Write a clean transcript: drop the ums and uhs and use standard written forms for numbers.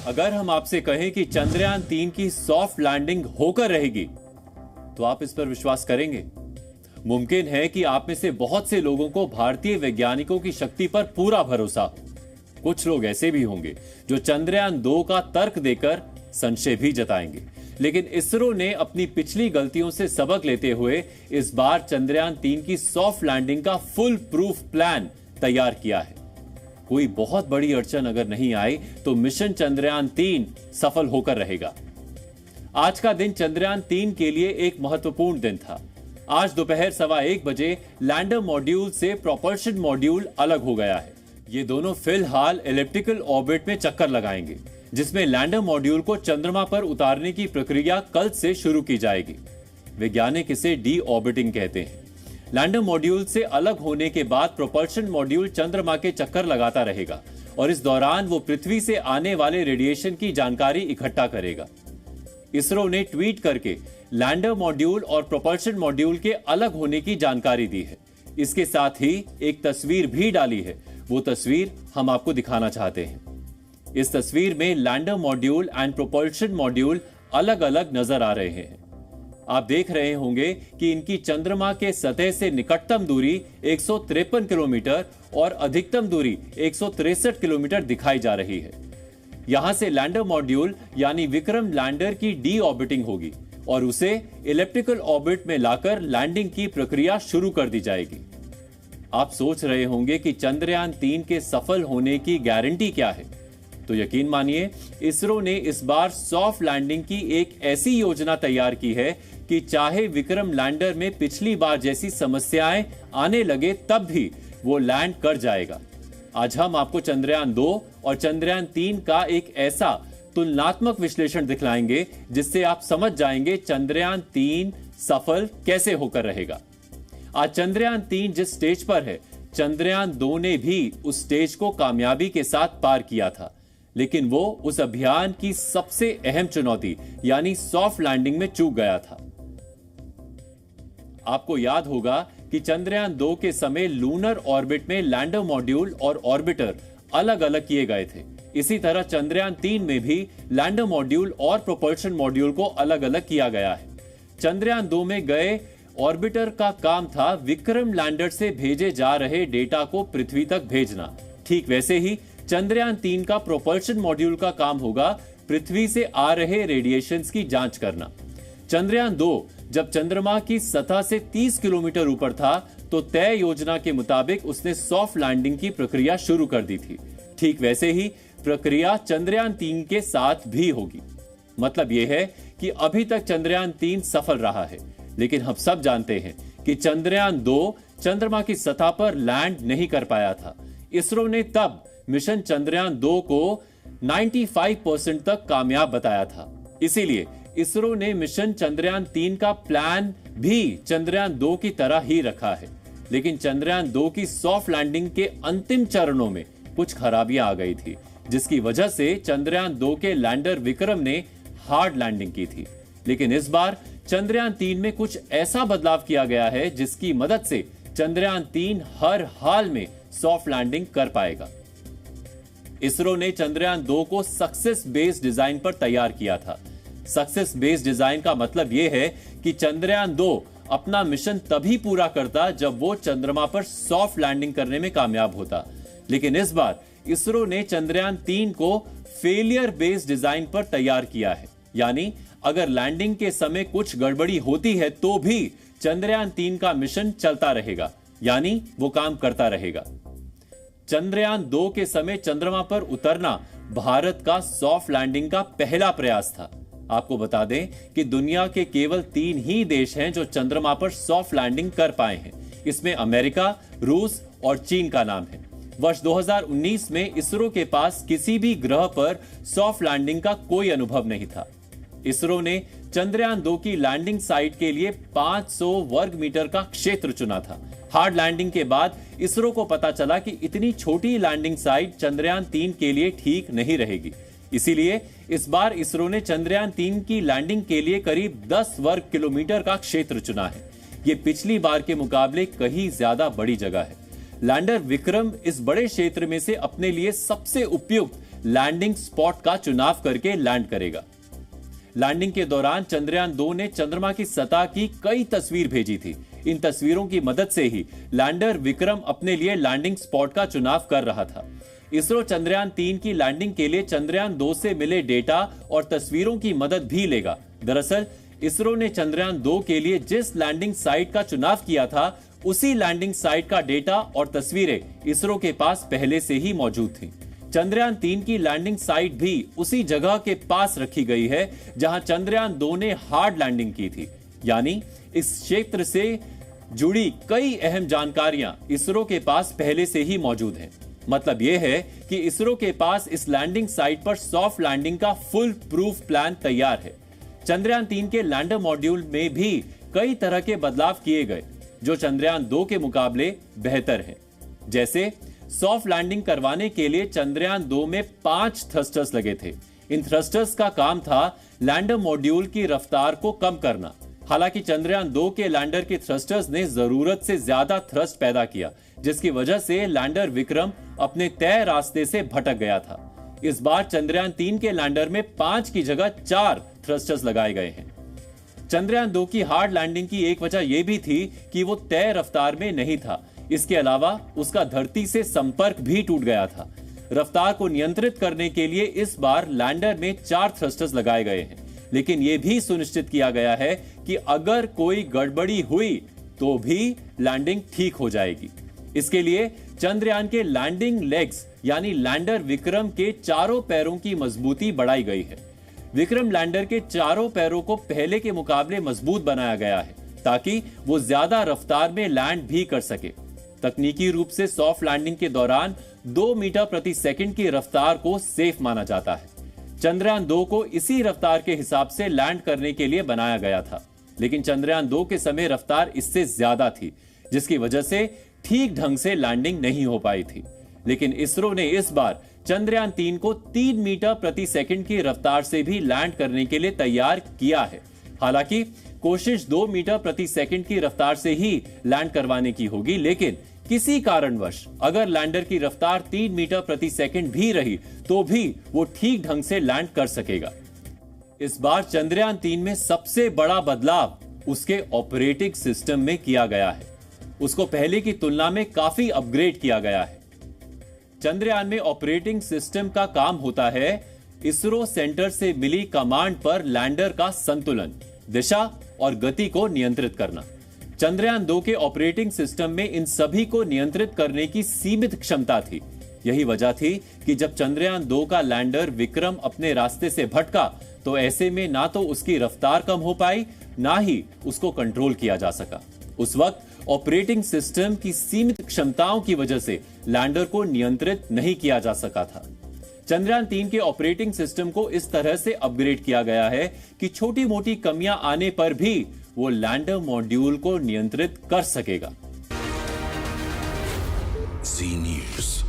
अगर हम आपसे कहें कि चंद्रयान 3 की सॉफ्ट लैंडिंग होकर रहेगी, तो आप इस पर विश्वास करेंगे? मुमकिन है कि आप में से बहुत से लोगों को भारतीय वैज्ञानिकों की शक्ति पर पूरा भरोसा। कुछ लोग ऐसे भी होंगे जो चंद्रयान 2 का तर्क देकर संशय भी जताएंगे। लेकिन इसरो ने अपनी पिछली गलतियों से सबक लेते हुए इस बार चंद्रयान 3 की सॉफ्ट लैंडिंग का फुल प्रूफ प्लान तैयार किया है। कोई बहुत बड़ी अड़चन अगर नहीं आई तो मिशन चंद्रयान 3 सफल होकर रहेगा। आज का दिन चंद्रयान 3 के लिए एक महत्वपूर्ण दिन था। आज दोपहर 1:15 बजे लैंडर मॉड्यूल से प्रोपल्शन मॉड्यूल अलग हो गया है। ये दोनों फिलहाल एलिप्टिकल ऑर्बिट में चक्कर लगाएंगे, जिसमें लैंडर मॉड्यूल को चंद्रमा पर उतारने की प्रक्रिया कल से शुरू की जाएगी। वैज्ञानिक इसे डी ऑर्बिटिंग कहते हैं। लैंडर मॉड्यूल से अलग होने के बाद प्रोपल्शन मॉड्यूल चंद्रमा के चक्कर लगाता रहेगा और इस दौरान वो पृथ्वी से आने वाले रेडिएशन की जानकारी इकट्ठा करेगा। इसरो ने ट्वीट करके लैंडर मॉड्यूल और प्रोपल्शन मॉड्यूल के अलग होने की जानकारी दी है। इसके साथ ही एक तस्वीर भी डाली है। वो तस्वीर हम आपको दिखाना चाहते हैं। इस तस्वीर में lander module and propulsion module अलग अलग नजर आ रहे हैं। आप देख रहे होंगे कि इनकी चंद्रमा के सतह से निकटतम दूरी 153 किलोमीटर और अधिकतम दूरी 163 किलोमीटर दिखाई जा रही है। यहां से लैंडर मॉड्यूल यानी विक्रम लैंडर की डी ऑर्बिटिंग होगी और उसे इलिप्टिकल ऑर्बिट में लाकर लैंडिंग की प्रक्रिया शुरू कर दी जाएगी। आप सोच रहे होंगे कि चंद्रयान 3 के सफल होने की गारंटी क्या है? तो यकीन मानिए, इसरो ने इस बार सॉफ्ट लैंडिंग की एक ऐसी योजना तैयार की है कि चाहे विक्रम लैंडर में पिछली बार जैसी समस्याएं आने लगे तब भी वो लैंड कर जाएगा। आज हम आपको चंद्रयान 2 और चंद्रयान 3 का एक ऐसा तुलनात्मक विश्लेषण दिखलाएंगे जिससे आप समझ जाएंगे चंद्रयान 3 सफल कैसे होकर रहेगा। आज चंद्रयान 3 जिस स्टेज पर है, चंद्रयान 2 ने भी उस स्टेज को कामयाबी के साथ पार किया था, लेकिन वो उस अभियान की सबसे अहम चुनौती यानी सॉफ्ट लैंडिंग में चूक गया था। आपको याद होगा कि चंद्रयान 2 के समय लूनर ऑर्बिट में लैंडर मॉड्यूल और ऑर्बिटर अलग अलग किए गए थे। इसी तरह चंद्रयान 3 में भी लैंडर मॉड्यूल और प्रोपल्शन मॉड्यूल को अलग अलग किया गया है। चंद्रयान 2 में गए ऑर्बिटर का काम था विक्रम लैंडर से भेजे जा रहे डेटा को पृथ्वी तक भेजना। ठीक वैसे ही चंद्रयान 3 का प्रोपल्शन मॉड्यूल का काम होगा पृथ्वी से आ रहे रेडिएशंस की जांच करना। चंद्रयान 2 जब चंद्रमा की सतह से 30 किलोमीटर ऊपर था तो तय योजना के मुताबिक उसने सॉफ्ट लैंडिंग की प्रक्रिया शुरू कर दी थी। ठीक वैसे ही प्रक्रिया चंद्रयान 3 के साथ भी होगी। मतलब यह है कि अभी तक चंद्रयान 3 सफल रहा है, लेकिन हम सब जानते हैं कि चंद्रयान 2 चंद्रमा की सतह पर लैंड नहीं कर पाया था। इसरो ने तब मिशन चंद्रयान 2 को 95% तक कामयाब बताया था। इसीलिए इसरो ने मिशन चंद्रयान 3 का प्लान भी चंद्रयान 2 की तरह ही रखा है। लेकिन चंद्रयान 2 की सॉफ्ट लैंडिंग के अंतिम चरणों में कुछ खराबियां आ गई थी, जिसकी वजह से चंद्रयान 2 के लैंडर विक्रम ने हार्ड लैंडिंग की थी। लेकिन इस बार चंद्रयान 3 में कुछ ऐसा बदलाव किया गया है जिसकी मदद से चंद्रयान 3 हर हाल में सॉफ्ट लैंडिंग कर पाएगा। इसरो ने चंद्रयान 2 को सक्सेस बेस्ड डिजाइन पर तैयार किया था। सक्सेस बेस्ड डिजाइन का मतलब यह है कि चंद्रयान 2 अपना मिशन तभी पूरा करता जब वो चंद्रमा पर सॉफ्ट लैंडिंग करने में कामयाब होता। लेकिन इस बार इसरो ने चंद्रयान 3 को फेलियर बेस्ड डिजाइन पर तैयार किया है, यानी अगर लैंडिंग के समय कुछ गड़बड़ी होती है तो भी चंद्रयान 3 का मिशन चलता रहेगा, यानी वो काम करता रहेगा। चंद्रयान 2 के समय चंद्रमा पर उतरना भारत का सॉफ्ट लैंडिंग का पहला प्रयास था। आपको बता दें कि दुनिया के केवल 3 ही देश हैं जो चंद्रमा पर सॉफ्ट लैंडिंग कर पाए हैं। इसमें अमेरिका, रूस और चीन का नाम है। वर्ष 2019 में इसरो के पास किसी भी ग्रह पर सॉफ्ट लैंडिंग का कोई अनुभव नहीं था। इसरो ने चंद्रयान 2 की लैंडिंग साइट के लिए 500 वर्ग मीटर का क्षेत्र चुना था। हार्ड लैंडिंग के बाद इसरो को पता चला कि इतनी छोटी लैंडिंग साइट चंद्रयान 3 के लिए ठीक नहीं रहेगी। इसीलिए इस बार इसरो ने चंद्रयान 3 की लैंडिंग के लिए करीब 10 वर्ग किलोमीटर का क्षेत्र चुना है। यह पिछली बार के मुकाबले कहीं ज्यादा बड़ी जगह है। लैंडर विक्रम इस बड़े क्षेत्र में से अपने लिए सबसे उपयुक्त लैंडिंग स्पॉट का चुनाव करके लैंड करेगा। लैंडिंग के दौरान चंद्रयान 2 ने चंद्रमा की सतह की कई तस्वीर भेजी थी। इन तस्वीरों की मदद से ही लैंडर विक्रम अपने लिए लैंडिंग स्पॉट का चुनाव कर रहा था। इसरो चंद्रयान 3 की लैंडिंग के लिए चंद्रयान 2 से मिले डेटा और तस्वीरों की मदद भी लेगा। दरअसल इसरो ने चंद्रयान 2 के लिए जिस लैंडिंग साइट का चुनाव किया था, उसी लैंडिंग साइट का डेटा और तस्वीरें इसरो के पास पहले से ही मौजूद थीं। चंद्रयान 3 की लैंडिंग साइट भी उसी जगह के पास रखी गई है जहां चंद्रयान 2 ने हार्ड लैंडिंग की थी। यानी इस क्षेत्र से जुड़ी कई अहम जानकारियां इसरो के पास पहले से ही मौजूद हैं। मतलब यह है कि इसरो के पास इस लैंडिंग साइट पर सॉफ्ट लैंडिंग का फुल प्रूफ प्लान तैयार है। चंद्रयान 3 के लैंडर मॉड्यूल में भी कई तरह के बदलाव किए गए जो चंद्रयान 2 के मुकाबले बेहतर हैं। जैसे सॉफ्ट लैंडिंग करवाने के लिए चंद्रयान 2 में 5 थ्रस्टर्स लगे थे। इन थ्रस्टर्स का काम था लैंडर मॉड्यूल की रफ्तार को कम करना। हालांकि चंद्रयान 2 के लैंडर के थ्रस्टर्स ने जरूरत से ज्यादा थ्रस्ट पैदा किया, जिसकी वजह से लैंडर विक्रम अपने तय रास्ते से भटक गया था। इस बार चंद्रयान 3 के लैंडर में 5 की जगह 4 थ्रस्टर्स लगाए गए हैं। चंद्रयान 2 की हार्ड लैंडिंग की एक वजह यह भी थी कि वो तय रफ्तार में नहीं था। इसके अलावा उसका धरती से संपर्क भी टूट गया था। रफ्तार को नियंत्रित करने के लिए इस बार लैंडर में 4 थ्रस्टर्स लगाए गए हैं, लेकिन यह भी सुनिश्चित किया गया है कि अगर कोई गड़बड़ी हुई तो भी लैंडिंग ठीक हो जाएगी। इसके लिए चंद्रयान के लैंडिंग लेग्स यानी लैंडर विक्रम के चारों पैरों की मजबूती बढ़ाई गई है। विक्रम लैंडर के चारों पैरों को पहले के मुकाबले मजबूत बनाया गया है ताकि वो ज्यादा रफ्तार में लैंड भी कर सके। तकनीकी रूप से सॉफ्ट लैंडिंग के दौरान 2 मीटर प्रति सेकंड की रफ्तार को सेफ माना जाता है। चंद्रयान 2 को इसी रफ्तार के हिसाब से लैंड करने के लिए बनाया गया था, लेकिन चंद्रयान 2 के समय रफ्तार इससे ज्यादा थी, जिसकी वजह से ठीक ढंग से लैंडिंग नहीं हो पाई थी। लेकिन इसरो ने इस बार चंद्रयान 3 को 3 मीटर प्रति सेकंड की रफ्तार से भी लैंड करने के लिए तैयार किया है। हालांकि कोशिश 2 मीटर प्रति सेकंड की रफ्तार से ही लैंड करवाने की होगी, लेकिन किसी कारणवश अगर लैंडर की रफ्तार 3 मीटर प्रति सेकंड भी रही तो भी वो ठीक ढंग से लैंड कर सकेगा। इस बार चंद्रयान 3 में सबसे बड़ा बदलाव उसके ऑपरेटिंग सिस्टम में किया गया है। उसको पहले की तुलना में काफी अपग्रेड किया गया है। चंद्रयान में ऑपरेटिंग सिस्टम का काम होता है इसरो सेंटर से मिली कमांड पर लैंडर का संतुलन, दिशा और गति को नियंत्रित करना। चंद्रयान 2 के ऑपरेटिंग सिस्टम में इन सभी को नियंत्रित करने की सीमित क्षमता थी। यही वजह थी कि जब चंद्रयान 2 का लैंडर विक्रम अपने रास्ते से भटका तो ऐसे में ना तो उसकी रफ्तार कम हो पाई, ना ही उसको कंट्रोल किया जा सका। उस वक्त ऑपरेटिंग सिस्टम की सीमित क्षमताओं की वजह से लैंडर को नियंत्रित नहीं किया जा सका था। चंद्रयान 3 के ऑपरेटिंग सिस्टम को इस तरह से अपग्रेड किया गया है कि छोटी मोटी कमियां आने पर भी वो लैंडर मॉड्यूल को नियंत्रित कर सकेगा। जी न्यूज़।